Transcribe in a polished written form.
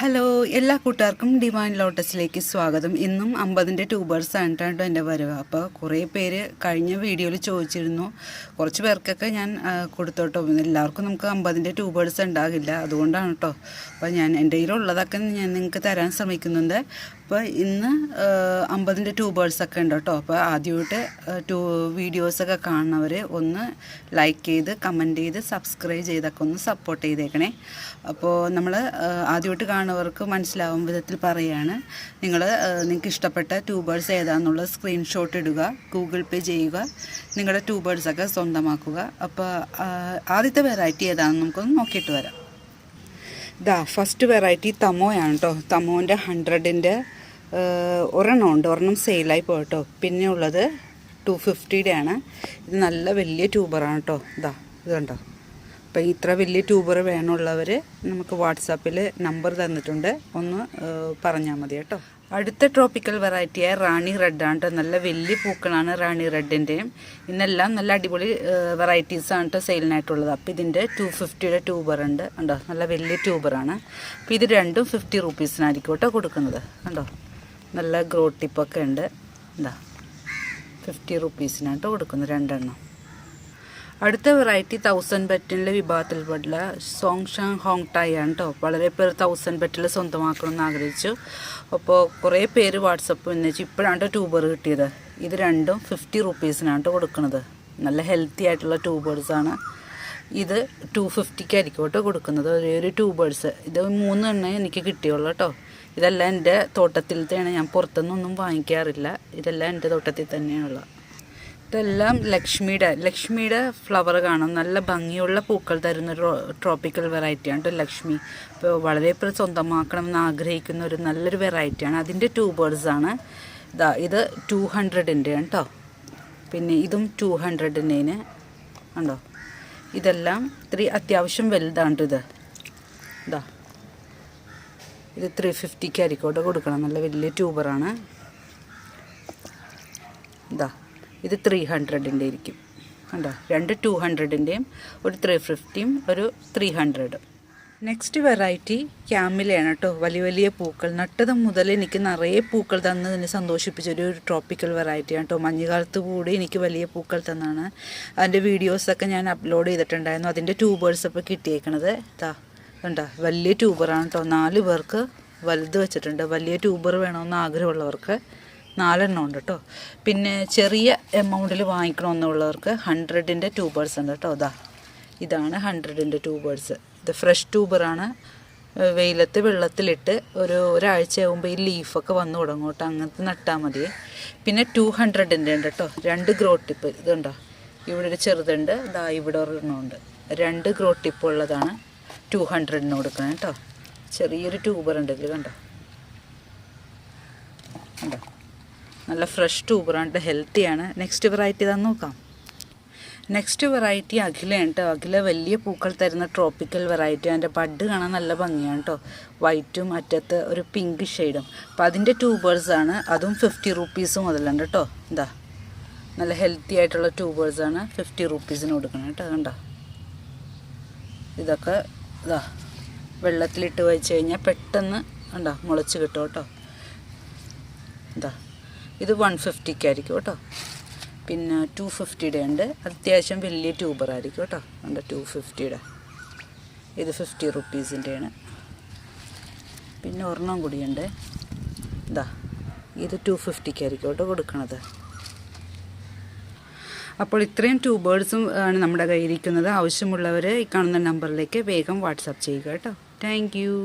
Hello, എല്ലാ കൂട്ടുകാർക്കും divine ലോട്ടസിലേക്ക് സ്വാഗതം. ഇന്നും 50ൻ്റെ ട്യൂബേഴ്സ് ആണ് കേട്ടോ എൻ്റെ വരവ്. അപ്പോൾ കുറേ പേര് കഴിഞ്ഞ വീഡിയോയിൽ ചോദിച്ചിരുന്നു. കുറച്ച് പേർക്കൊക്കെ ഞാൻ കൊടുത്തോട്ടോ. എല്ലാവർക്കും നമുക്ക് 50ൻ്റെ ട്യൂബേഴ്സ് ഉണ്ടാകില്ല, അതുകൊണ്ടാണ് കേട്ടോ. അപ്പോൾ ഞാൻ എൻ്റെ കയ്യിലുള്ളതൊക്കെ ഞാൻ നിങ്ങൾക്ക് തരാൻ ശ്രമിക്കുന്നുണ്ട്. അപ്പോൾ ഇന്ന് 50ൻ്റെ ട്യൂബേഴ്സൊക്കെ ഉണ്ട് കേട്ടോ. അപ്പോൾ ആദ്യമായിട്ട് വീഡിയോസൊക്കെ കാണുന്നവർ ഒന്ന് ലൈക്ക് ചെയ്ത് കമൻറ്റ് ചെയ്ത് സബ്സ്ക്രൈബ് ചെയ്തൊക്കെ ഒന്ന് സപ്പോർട്ട് ചെയ്തേക്കണേ. അപ്പോൾ നമ്മൾ ആദ്യമായിട്ട് കാണുന്നവർക്ക് മനസ്സിലാവും വിധത്തിൽ പറയുകയാണ്. നിങ്ങൾക്ക് ഇഷ്ടപ്പെട്ട ട്യൂബേഴ്സ് ഏതാണെന്നുള്ള സ്ക്രീൻഷോട്ട് ഇടുക, ഗൂഗിൾ പേ ചെയ്യുക, നിങ്ങളുടെ ട്യൂബേഴ്സൊക്കെ സ്വന്തമാക്കുക. അപ്പോൾ ആദ്യത്തെ വെറൈറ്റി ഏതാണെന്ന് നമുക്കൊന്ന് നോക്കിയിട്ട് വരാം. ഫസ്റ്റ് വെറൈറ്റി തമോയാണ് കേട്ടോ. തമോൻ്റെ 100ൻ്റെ ഒരെണ്ണം സെയിലായി പോയിട്ടോ. പിന്നെ ഉള്ളത് 250യുടെ ആണ്. ഇത് നല്ല വലിയ ട്യൂബറാണ് കേട്ടോ. ഇത് കണ്ടോ. അപ്പോൾ ഇത്ര വലിയ ട്യൂബർ വേണമുള്ളവർ നമുക്ക് വാട്സാപ്പിൽ നമ്പർ തന്നിട്ടുണ്ട്, ഒന്ന് പറഞ്ഞാൽ മതി കേട്ടോ. അടുത്ത ട്രോപ്പിക്കൽ വെറൈറ്റിയായ റാണി റെഡാണ് കേട്ടോ. നല്ല വലിയ പൂക്കളാണ് റാണി റെഡിൻ്റെയും. ഇന്നെല്ലാം നല്ല അടിപൊളി വെറൈറ്റീസാണ് കേട്ടോ സെയിലിനായിട്ടുള്ളത്. അപ്പോൾ ഇതിൻ്റെ 250യുടെ ട്യൂബറുണ്ട് കണ്ടോ. നല്ല വലിയ ട്യൂബറാണ്. അപ്പോൾ ഇത് രണ്ടും 50 റുപ്പീസിനായിരിക്കും കേട്ടോ കൊടുക്കുന്നത് കണ്ടോ. നല്ല ഗ്രോ ടിപ്പൊക്കെ ഉണ്ട്. 50 റുപ്പീസിനാണ് കേട്ടോ കൊടുക്കുന്നത് രണ്ടെണ്ണം. അടുത്ത വെറൈറ്റി 1000 ബെറ്റിലെ വിഭാഗത്തിൽപ്പെട്ടുള്ള സോങ്ഷാങ് ഹോങ് ടായ് ആണ് കേട്ടോ. വളരെ പേർ 1000 ബെറ്റിൽ സ്വന്തമാക്കണമെന്ന് ആഗ്രഹിച്ചു. അപ്പോൾ കുറേ പേര് വാട്സപ്പ് വന്നിച്ച് ഇപ്പോഴാണ് ട്യൂബർ കിട്ടിയത്. ഇത് രണ്ടും 50 റുപ്പീസിനാണ് കേട്ടോ കൊടുക്കുന്നത്. നല്ല ഹെൽത്തി ആയിട്ടുള്ള ട്യൂബേഴ്സാണ്. ഇത് 250ക്കായിരിക്കും കേട്ടോ കൊടുക്കുന്നത്. ഒരു ട്യൂബേഴ്സ് ഇത് 3 എണ്ണേ എനിക്ക് കിട്ടിയുള്ളൂ കേട്ടോ. ഇതെല്ലാം എൻ്റെ തോട്ടത്തിലത്തെയാണ്, ഞാൻ പുറത്തുനിന്നൊന്നും വാങ്ങിക്കാറില്ല. ഇതെല്ലാം എൻ്റെ തോട്ടത്തിൽ തന്നെയുള്ള. ഇതെല്ലാം ലക്ഷ്മിയുടെ ഫ്ലവർ കാണാം. നല്ല ഭംഗിയുള്ള പൂക്കൾ തരുന്നൊരു ട്രോപ്പിക്കൽ വെറൈറ്റിയാണ് കേട്ടോ ലക്ഷ്മി. ഇപ്പോൾ വളരെ സ്വന്തമാക്കണമെന്ന് ആഗ്രഹിക്കുന്ന ഒരു നല്ലൊരു വെറൈറ്റിയാണ്. അതിൻ്റെ ട്യൂബേഴ്സാണ്. ഇത് 200ൻ്റെ ആണ് കേട്ടോ. പിന്നെ ഇതും 200ൻ്റെ ഉണ്ടോ. ഇതെല്ലാം ഇത്തിരി അത്യാവശ്യം വലുതാണ് ഇത്. ഇത് 350ക്കായിരിക്കും കേട്ടോ കൊടുക്കണം. നല്ല വലിയ ട്യൂബറാണ്. ഇത് 300ൻ്റെ ഇരിക്കും കണ്ടോ. രണ്ട് 200ൻ്റെയും ഒരു 350യും ഒരു 300. നെക്സ്റ്റ് വെറൈറ്റി ക്യാമിലയാണ് കേട്ടോ. വലിയ പൂക്കൾ നട്ടത് മുതൽ എനിക്ക് നിറയെ പൂക്കൾ തന്ന് എന്നെ സന്തോഷിപ്പിച്ചൊരു ട്രോപ്പിക്കൽ വെറൈറ്റിയാണ് കേട്ടോ. മഞ്ഞുകാലത്ത് കൂടി എനിക്ക് വലിയ പൂക്കൾ തന്നാണ്. അതിൻ്റെ വീഡിയോസൊക്കെ ഞാൻ അപ്ലോഡ് ചെയ്തിട്ടുണ്ടായിരുന്നു. അതിൻ്റെ ട്യൂബേഴ്സ് ഇപ്പോൾ കിട്ടിയേക്കണത് കണ്ടോ. വലിയ ട്യൂബറാണ് കേട്ടോ. 4 പേർക്ക് വലുത് വെച്ചിട്ടുണ്ട്. വലിയ ട്യൂബർ വേണമെന്ന് ആഗ്രഹമുള്ളവർക്ക് 4 എണ്ണം ഉണ്ട് കേട്ടോ. പിന്നെ ചെറിയ എമൗണ്ടിൽ വാങ്ങിക്കണമെന്നുള്ളവർക്ക് 100ൻ്റെ ട്യൂബേഴ്സ് ഉണ്ട് കേട്ടോ. ഇതാണ് 100ൻ്റെ ട്യൂബേഴ്സ്. ഇത് ഫ്രഷ് ട്യൂബറാണ്. വെള്ളത്തിലിട്ട് ഒരാഴ്ച ആകുമ്പോൾ ഈ ലീഫൊക്കെ വന്നു തുടങ്ങും കേട്ടോ. അങ്ങനത്തെ നട്ടാൽ മതി. പിന്നെ 200ൻ്റെ ഉണ്ട് കേട്ടോ. 2 ഗ്രോ ടിപ്പ് ഇതുണ്ടോ. ഇവിടെ ഒരു ചെറുതുണ്ട്, ഇവിടെ ഒരെണ്ണമുണ്ട്. 2 ഗ്രോ ടിപ്പ് ഉള്ളതാണ് 200ന് കൊടുക്കണം കേട്ടോ. ചെറിയൊരു ട്യൂബർ ഉണ്ട് ഇതിൽ കണ്ടോ. നല്ല ഫ്രഷ് ട്യൂബറാണ്, ഹെൽത്തിയാണ്. നെക്സ്റ്റ് വെറൈറ്റി ഇതാന്ന് നോക്കാം. നെക്സ്റ്റ് വെറൈറ്റി അഖിലയാണ് കേട്ടോ. അഖില വലിയ പൂക്കൾ തരുന്ന ട്രോപ്പിക്കൽ വെറൈറ്റി. അതിൻ്റെ ബഡ് കാണാൻ നല്ല ഭംഗിയാണ് കേട്ടോ. വൈറ്റും അറ്റത്ത് ഒരു പിങ്ക് ഷെയ്ഡും. അപ്പോൾ അതിൻ്റെ ട്യൂബേഴ്സാണ്. അതും 50 റുപ്പീസ് മുതലുണ്ട് കേട്ടോ. നല്ല ഹെൽത്തി ആയിട്ടുള്ള ട്യൂബേഴ്സാണ്. 50 റുപ്പീസിന് കൊടുക്കണം കേട്ടോ. കണ്ടോ. ഇതൊക്കെ വെള്ളത്തിലിട്ട് വെച്ച് കഴിഞ്ഞാൽ പെട്ടെന്ന് മുളച്ച് കിട്ടും കേട്ടോ. ഇത് 150ക്കായിരിക്കും കേട്ടോ. പിന്നെ 250യുടെ ഉണ്ട്. അത്യാവശ്യം വലിയ ട്യൂബറായിരിക്കും കേട്ടോ. 250യുടെ. ഇത് 50 റുപ്പീസിൻ്റെയാണ്. പിന്നെ ഒരെണ്ണം കൂടിയുണ്ട്. ഇത് 250ക്കായിരിക്കും കേട്ടോ കൊടുക്കണത്. അപ്പോൾ ഇത്രയും ട്യൂബേഴ്സും ആണ് നമ്മുടെ കയ്യിരിക്കുന്നത്. ആവശ്യമുള്ളവർ ഈ കാണുന്ന നമ്പറിലേക്ക് വേഗം വാട്സാപ്പ് ചെയ്യുക കേട്ടോ. Thank you.